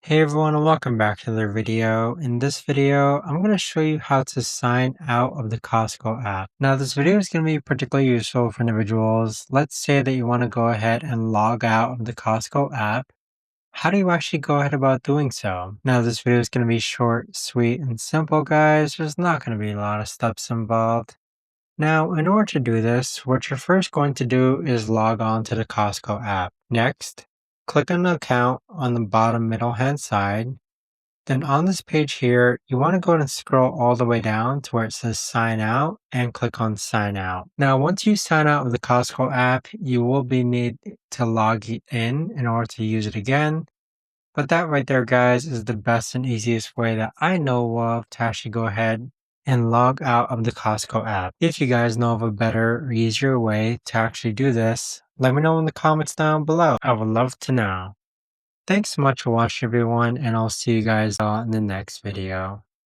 Hey everyone and welcome back to another video. In this video, I'm going to show you how to sign out of the Costco app. Now this video is going to be particularly useful for individuals. Let's say that you want to go ahead and log out of the Costco app. How do you actually go ahead about doing so? Now this video is going to be short, sweet, and simple guys. There's not going to be a lot of steps involved. Now, in order to do this, what you're first going to do is log on to the Costco app. Next, click on the account on the bottom middle hand side. Then on this page here, you want to go and scroll all the way down to where it says sign out and click on sign out. Now, once you sign out with the Costco app, you will be need to log in order to use it again. But that right there, guys, is the best and easiest way that I know of to actually go ahead and log out of the Costco app. If you guys know of a better or easier way to actually do this, let me know in the comments down below. I would love to know. Thanks so much for watching everyone, and I'll see you guys all in the next video.